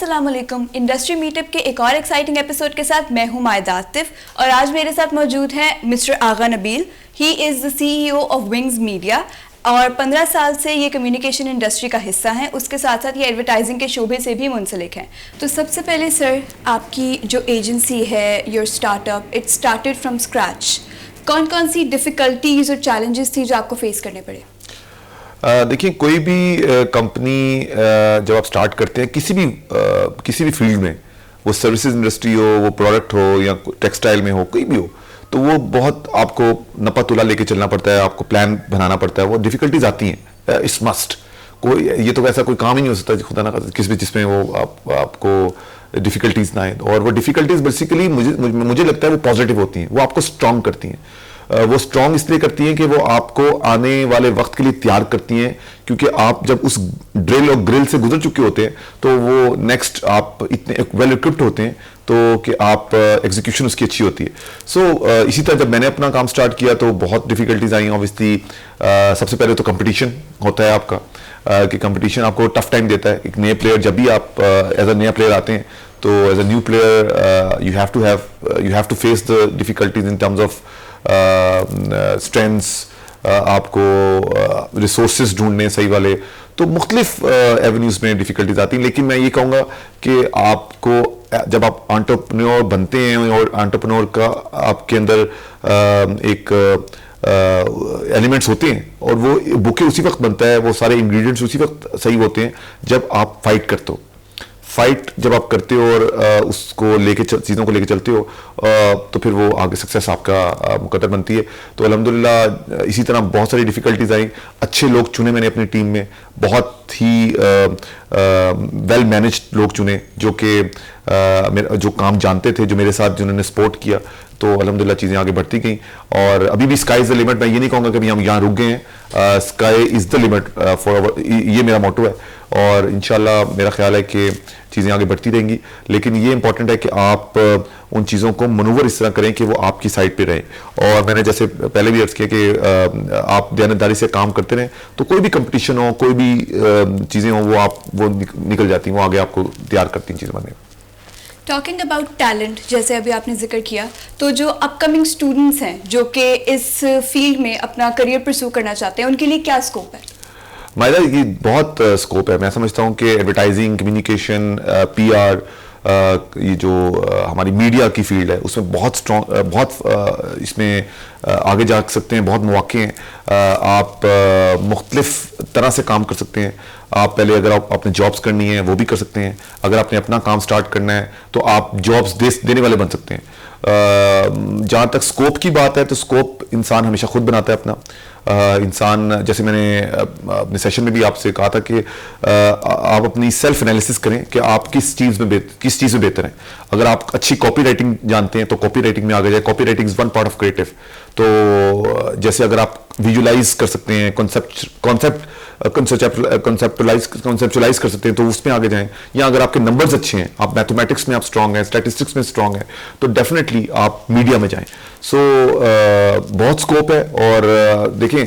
السلام علیکم. Industry meat اپ کے ایک اور ایکسائٹنگ ایپیسوڈ کے ساتھ میں ہوں مائدہ عاطف اور آج میرے ساتھ موجود ہیں mister Agha Nabeel. He is the CEO of Wings Media اور 15 سال سے یہ کمیونیکیشن انڈسٹری کا حصہ ہیں. اس کے ساتھ ساتھ یہ ایڈورٹائزنگ کے شعبے سے بھی منسلک ہیں. تو سب سے پہلے سر, آپ کی جو ایجنسی ہے your start up, it started from scratch. کون کون سی ڈفیکلٹیز اور چیلنجز تھی جو آپ کو فیس کرنے پڑے؟ دیکھیں, کوئی بھی کمپنی جب آپ سٹارٹ کرتے ہیں کسی بھی فیلڈ میں, وہ سروسز انڈسٹری ہو, وہ پروڈکٹ ہو یا ٹیکسٹائل میں ہو, کوئی بھی ہو, تو وہ بہت آپ کو نپا تلا لے کے چلنا پڑتا ہے, آپ کو پلان بنانا پڑتا ہے. وہ ڈیفیکلٹیز آتی ہیں, اٹس مسٹ. کوئی یہ تو ایسا کوئی کام ہی نہیں ہو سکتا خدا نہ کس بھی جس میں وہ آپ کو ڈیفیکلٹیز نہ آئیں. اور وہ ڈیفیکلٹیز بیسیکلی مجھے لگتا ہے وہ پازیٹیو ہوتی ہیں, وہ آپ کو اسٹرانگ کرتی ہیں. وہ اسٹرانگ اس لیے کرتی ہیں کہ وہ آپ کو آنے والے وقت کے لیے تیار کرتی ہیں, کیونکہ آپ جب اس ڈرل اور گرل سے گزر چکے ہوتے ہیں تو وہ نیکسٹ آپ اتنے ویل اکوپڈ ہوتے ہیں تو کہ آپ ایگزیکیوشن اس کی اچھی ہوتی ہے. سو اسی طرح جب میں نے اپنا کام سٹارٹ کیا تو بہت ڈیفیکلٹیز آئیں. اوبیسلی سب سے پہلے تو کمپٹیشن ہوتا ہے آپ کا, کہ کمپٹیشن آپ کو ٹف ٹائم دیتا ہے. ایک نئے پلیئر, جب بھی آپ ایز اے نیا پلیئر آتے ہیں تو as a new player you have to face the difficulties in terms of strengths, آپ کو ریسورسز ڈھونڈنے صحیح والے, تو مختلف ایونیوز میں ڈیفیکلٹیز آتی ہیں. لیکن میں یہ کہوں گا کہ آپ کو جب آپ انٹرپرینور بنتے ہیں اور انٹرپرینور کا آپ کے اندر ایک ایلیمنٹس ہوتے ہیں اور وہ بوکے اسی وقت بنتا ہے, وہ سارے انگریڈینٹس اسی وقت صحیح ہوتے ہیں جب آپ فائٹ کرتے ہو. فائٹ جب آپ کرتے ہو اور اس کو لے کے چیزوں کو لے کے چلتے ہو تو پھر وہ آگے سکسیس آپ کا مقدر بنتی ہے. تو الحمدللہ اسی طرح بہت ساری ڈیفیکلٹیز آئیں. اچھے لوگ چنے میں نے اپنی ٹیم میں, بہت ہی ویل مینجڈ لوگ چنے جو کہ جو کام جانتے تھے, جو میرے ساتھ جنہوں نے سپورٹ کیا. تو الحمدللہ چیزیں آگے بڑھتی گئیں اور ابھی بھی اسکائی از دا لمٹ. میں یہ نہیں کہوں گا کہ ہم یہاں رک گئے ہیں, sky is the limit for over, یہ میرا موٹو ہے. اور انشاءاللہ میرا خیال ہے کہ چیزیں آگے بڑھتی رہیں گی. لیکن یہ امپورٹنٹ ہے کہ آپ ان چیزوں کو منور اس طرح کریں کہ وہ آپ کی سائڈ پہ رہیں. اور میں نے جیسے پہلے بھی عرض کیا کہ آپ دیانتداری سے کام کرتے رہیں تو کوئی بھی کمپٹیشن ہو, کوئی بھی چیزیں ہوں, وہ نکل جاتی ہیں, وہ آگے آپ کو تیار کرتی ہیں چیزیں بننے. ٹاکنگ اباؤٹ ٹیلنٹ, جیسے ابھی آپ نے ذکر کیا, تو جو اپ کمنگ اسٹوڈنٹس ہیں جو کہ اس فیلڈ میں اپنا کریئر پرسو کرنا چاہتے ہیں, ان کے لیے کیا اسکوپ ہے؟ مائدہ, یہ بہت اسکوپ ہے. میں سمجھتا ہوں کہ ایڈورٹائزنگ, کمیونیکیشن, PR, یہ جو ہماری میڈیا کی فیلڈ ہے اس میں بہت اسٹرانگ, بہت اس میں آگے جا سکتے ہیں, بہت مواقع ہیں. آپ مختلف طرح سے کام کر سکتے ہیں. آپ پہلے اگر آپ نے جابس کرنی ہے وہ بھی کر سکتے ہیں. اگر آپ نے اپنا کام سٹارٹ کرنا ہے تو آپ جابس دینے والے بن سکتے ہیں. جہاں تک اسکوپ کی بات ہے تو اسکوپ انسان ہمیشہ خود بناتا ہے اپنا. انسان, جیسے میں نے اپنے سیشن میں بھی آپ سے کہا تھا کہ آپ اپنی سیلف انالیسس کریں کہ آپ کس چیز میں بہتر ہیں. اگر آپ اچھی کاپی رائٹنگ جانتے ہیں تو کاپی رائٹنگ میں آگے جائیں. Copy writing is one part of creative. تو جیسے اگر آپ ویژولائز کر سکتے ہیں, کنسپچولائز کر سکتے ہیں تو اس میں آگے جائیں. یا اگر آپ کے نمبرز اچھے ہیں, آپ میتھمیٹکس میں آپ اسٹرانگ ہیں, اسٹیٹسٹکس میں اسٹرانگ ہیں, تو ڈیفینیٹلی آپ میڈیا میں جائیں. سو بہت اسکوپ ہے. اور دیکھیں,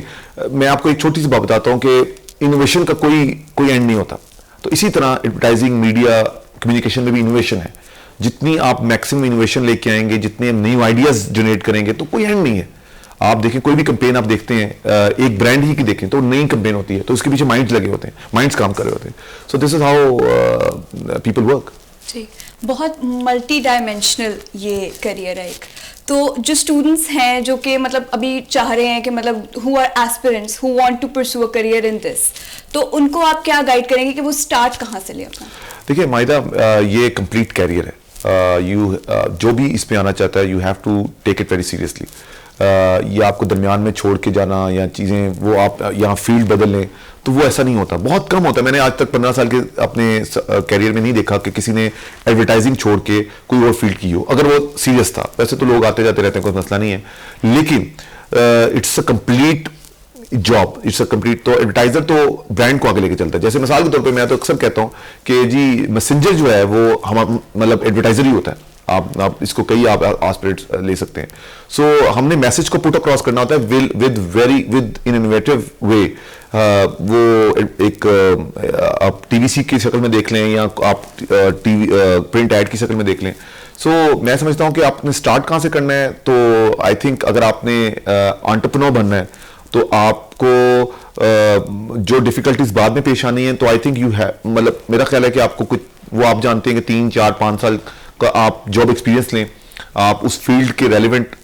میں آپ کو ایک چھوٹی سی بات بتاتا ہوں کہ انوویشن کا کوئی اینڈ نہیں ہوتا. تو اسی طرح ایڈورٹائزنگ, میڈیا, کمیونیکیشن میں بھی انوویشن ہے. جتنی آپ میکسیمم انوویشن لے کے آئیں گے, جتنے نیو آئیڈیاز جنریٹ کریں گے, تو کوئی اینڈ نہیں ہے. آپ دیکھیں کوئی بھی کمپین آپ دیکھتے ہیں, ایک برانڈ ہی کی دیکھیں تو نئی کمپین ہوتی ہے تو اس کے پیچھے مائنڈز لگے ہوتے ہیں, مائنڈز کام کر رہے ہوتے ہیں. سو دس از ہاؤ پیپل ورک. جی, بہت ملٹی ڈائمینشنل یہ کریئر ہے ایک. تو جو اسٹوڈنٹس ہیں جو کہ مطلب ابھی چاہ رہے ہیں کہ مطلب who are aspirants who want to pursue a career ان دس, تو ان کو آپ کیا گائیڈ کریں گے کہ وہ اسٹارٹ کہاں سے لے اپنا؟ دیکھیے مائدہ, یہ کمپلیٹ کیریئر ہے. جو بھی اس پہ آنا چاہتا ہے, you have to take it very seriously. یہ آپ کو درمیان میں چھوڑ کے جانا یا چیزیں وہ آپ یہاں فیلڈ بدل لیں تو وہ ایسا نہیں ہوتا, بہت کم ہوتا ہے. میں نے آج تک 15 سال کے اپنے کیریئر میں نہیں دیکھا کہ کسی نے ایڈورٹائزنگ چھوڑ کے کوئی اور فیلڈ کی ہو, اگر وہ سیریس تھا. ویسے تو لوگ آتے جاتے رہتے ہیں, کوئی مسئلہ نہیں ہے, لیکن it's a complete job, it's a complete. تو ایڈورٹائزر تو برانڈ کو آگے لے کے چلتا ہے. جیسے مثال کے طور پہ میں تو اکثر کہتا ہوں کہ جی میسنجر جو ہے وہ مطلب ایڈورٹائزر ہی ہوتا ہے. آپ اس کو کئی آپ آسپریٹ لے سکتے ہیں. سو ہم نے میسج کو پٹ اکراس کرنا ہوتا ہے ود ان انوویٹو وے. وہ ایک آپ ٹی وی سی کی شکل میں دیکھ لیں یا آپ ٹی وی پرنٹ ایڈ کی شکل میں دیکھ لیں. سو میں سمجھتا ہوں کہ آپ نے اسٹارٹ کہاں سے کرنا ہے. تو آئی تھنک اگر آپ نے انٹرپرینور بننا ہے تو آپ کو جو ڈیفیکلٹیز بعد میں پیش آنی ہیں تو آئی تھنک یو ہیو, مطلب میرا خیال ہے کہ آپ کو کچھ وہ آپ جانتے ہیں کہ 3 4 5 سال کا آپ جاب ایکسپیرینس لیں, آپ اس فیلڈ کے ریلیونٹ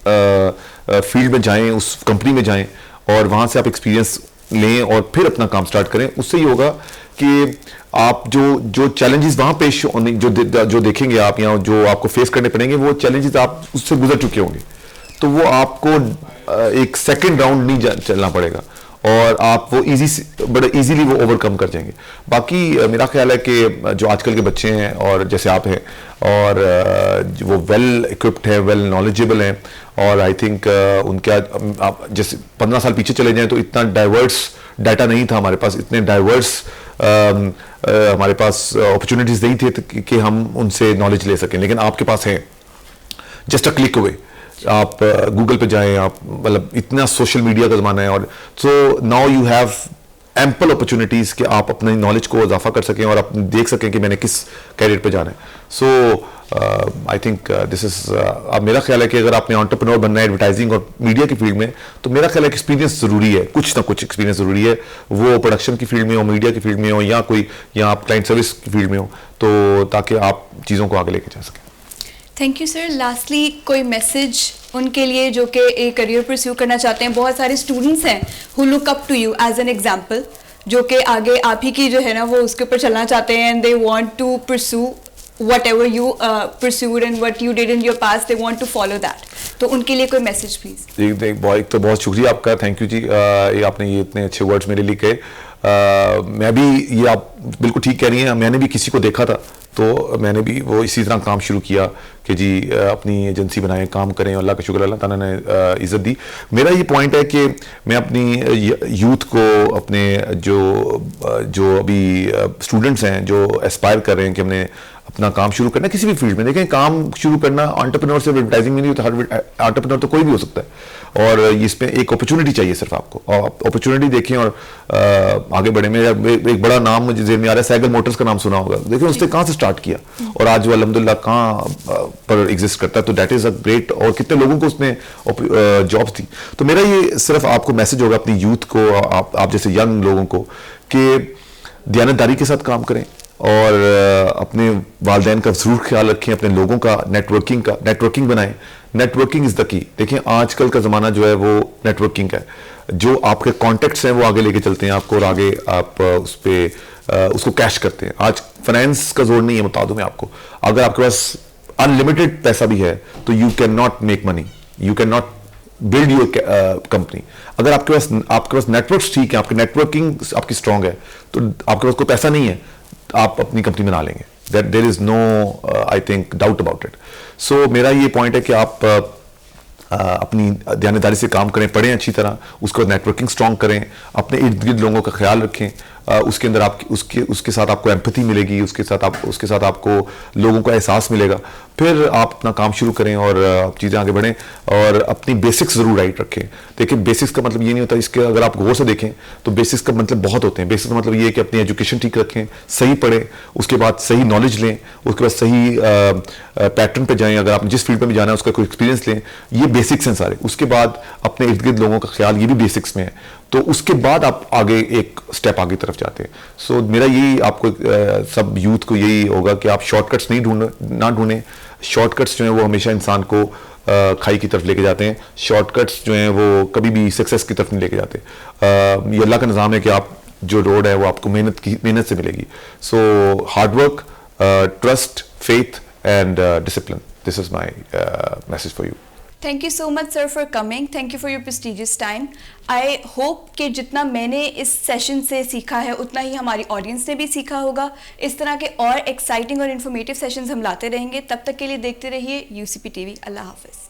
فیلڈ میں جائیں, اس کمپنی میں جائیں اور وہاں سے آپ ایکسپیرینس لیں اور پھر اپنا کام سٹارٹ کریں. اس سے یہ ہوگا کہ آپ جو چیلنجز وہاں پیش جو دیکھیں گے آپ یا جو آپ کو فیس کرنے پڑیں گے وہ چیلنجز آپ اس سے گزر چکے ہوں گے, تو وہ آپ کو ایک سیکنڈ راؤنڈ نہیں چلنا پڑے گا اور آپ وہ بڑے ایزیلی وہ اوور کم کر جائیں گے. باقی میرا خیال ہے کہ جو آج کل کے بچے ہیں اور جیسے آپ ہیں اور وہ ویل اکوپڈ ہیں, ویل نالجیبل ہیں, اور آئی تھنک ان کے آپ جیسے 15 سال پیچھے چلے جائیں تو اتنا ڈائیورس ڈیٹا نہیں تھا ہمارے پاس, اتنے ڈائیورس ہمارے پاس اپرچونیٹیز نہیں تھے کہ ہم ان سے نالج لے سکیں, لیکن آپ کے پاس ہیں جسٹ اے کلک اوے. آپ گوگل پہ جائیں, آپ مطلب اتنا سوشل میڈیا کا زمانہ ہے, اور so now you have ample opportunities کہ آپ اپنی نالج کو اضافہ کر سکیں اور آپ دیکھ سکیں کہ میں نے کس کیریئر پہ جانا ہے. سو آئی تھنک دس از, اب میرا خیال ہے کہ اگر آپ نے انٹرپرینور بننا ہے ایڈورٹائزنگ اور میڈیا کی فیلڈ میں تو میرا خیال ہے کہ ایکسپیرینس ضروری ہے, کچھ نہ کچھ ایکسپیرینس ضروری ہے, وہ پروڈکشن کی فیلڈ میں ہو, میڈیا کی فیلڈ میں ہو, یا کوئی یا آپ کلائنٹ سروس کی فیلڈ میں ہو, تو تاکہ آپ چیزوں کو آگے لے کے جا سکیں. Thank you sir. لاسٹلی کوئی میسج ان کے لیے جو کہ ایک کریئر پرسیو کرنا چاہتے ہیں, بہت سارے اسٹوڈنٹس ہیں who look up to you as an example, جو کہ آگے آپ ہی کی جو ہے نا وہ اس کے اوپر چلنا چاہتے ہیں, and they want to perceive whatever you perceived and what you did in your past, they want to follow that, تو ان کے لیے کوئی میسج پلیز. ایک تو بہت شکریہ آپ کا, تھینک یو جی, آپ نے یہ اتنے اچھے ورڈز میرے لیے کہے. میں بھی یہ آپ بالکل ٹھیک کہہ رہی ہیں, میں نے بھی کسی کو دیکھا تھا تو میں نے بھی وہ اسی طرح کام شروع کیا کہ جی اپنی ایجنسی بنائیں, کام کریں, اللہ کا شکر اللہ تعالیٰ نے عزت دی. میرا یہ پوائنٹ ہے کہ میں اپنی یوتھ کو, اپنے جو ابھی اسٹوڈنٹس ہیں جو اسپائر کر رہے ہیں کہ ہم نے اپنا کام شروع کرنا ہے کسی بھی فیلڈ میں, دیکھیں کام شروع کرنا انٹرپرینور سے ایڈورٹائزنگ میں نہیں ہوتا, ہر انٹرپرینور تو کوئی بھی ہو سکتا ہے, اور اس میں ایک اپرچونٹی چاہیے صرف آپ کو, اور اپرچونٹی دیکھیں اور آگے بڑھیں. میرا ایک بڑا نام مجھے ذہن میں آ رہا ہے, سائیکل موٹرز کا نام سنا ہوگا, دیکھیں اس نے کہاں سے اسٹارٹ کیا اور آج وہ الحمدللہ کہاں پر ایگزسٹ کرتا ہے, تو دیٹ از اے گریٹ, اور کتنے لوگوں کو اس نے جابس دی. تو میرا یہ صرف آپ کو میسج ہوگا اپنی یوتھ کو, آپ جیسے ینگ لوگوں کو, کہ دیانتداری کے ساتھ کام کریں اور اپنے والدین کا ضرور خیال رکھیں, اپنے لوگوں کا نیٹورکنگ بنائیں. نیٹورکنگ از دا کی. دیکھیں آج کل کا زمانہ جو ہے وہ نیٹورکنگ کا ہے, جو آپ کے کانٹیکٹس ہیں وہ آگے لے کے چلتے ہیں آپ کو, اور آگے آپ اس کو کیش کرتے ہیں. آج فائنینس کا زور نہیں ہے, بتا دوں میں آپ کو, اگر آپ کے پاس انلمیٹڈ پیسہ بھی ہے تو you can not make money, you can not build your company. اگر آپ کے پاس نیٹورکس ٹھیک ہے, آپ کی نیٹورکنگ آپ کی اسٹرانگ ہے, تو آپ کے پاس کوئی پیسہ نہیں ہے, آپ اپنی کمپنی بنا لیں گے. There is no I think doubt about it. So میرا یہ پوائنٹ ہے کہ آپ اپنی دیانتداری سے کام کریں, پڑھیں اچھی طرح, اس کو نیٹورکنگ اسٹرانگ کریں, اپنے ارد گرد لوگوں کا خیال رکھیں, اس کے اندر آپ اس کے ساتھ آپ کو ایمپتھی ملے گی, اس کے ساتھ آپ کو لوگوں کا احساس ملے گا, پھر آپ اپنا کام شروع کریں اور چیزیں آگے بڑھیں, اور اپنی بیسکس ضرور رائٹ رکھیں. دیکھیں بیسکس کا مطلب یہ نہیں ہوتا, اس کے اگر آپ غور سے دیکھیں تو بیسکس کا مطلب بہت ہوتے ہیں. بیسکس کا مطلب یہ ہے کہ اپنی ایجوکیشن ٹھیک رکھیں, صحیح پڑھیں, اس کے بعد صحیح نالج لیں, اس کے بعد صحیح پیٹرن پہ جائیں, اگر آپ جس فیلڈ پہ بھی جانا ہے اس کا کوئی ایکسپیرینس لیں, یہ بیسکس ہیں سارے. اس کے بعد اپنے ارد گرد لوگوں کا خیال, یہ بھی بیسکس میں ہے, تو اس کے بعد آپ آگے ایک اسٹیپ آگے طرف جاتے ہیں. سو میرا یہی آپ کو سب یوتھ کو یہی ہوگا کہ آپ شارٹ کٹس نہ ڈھونڈیں. شارٹ کٹس جو ہیں وہ ہمیشہ انسان کو کھائی کی طرف لے کے جاتے ہیں. شارٹ کٹس جو ہیں وہ کبھی بھی سکسیس کی طرف نہیں لے کے جاتے. یہ اللہ کا نظام ہے کہ آپ جو روڈ ہے وہ آپ کو محنت سے ملے گی. So hard work, trust, faith and discipline, this is my message for you. Thank you so much sir for coming. Thank you for your prestigious time. I hope کہ جتنا میں نے اس سیشن سے سیکھا ہے اتنا ہی ہماری آڈینس نے بھی سیکھا ہوگا. اس طرح کے اور ایکسائٹنگ اور انفارمیٹیو سیشنز ہم لاتے رہیں گے. تب تک کے لیے دیکھتے رہیے UCP TV. اللہ حافظ.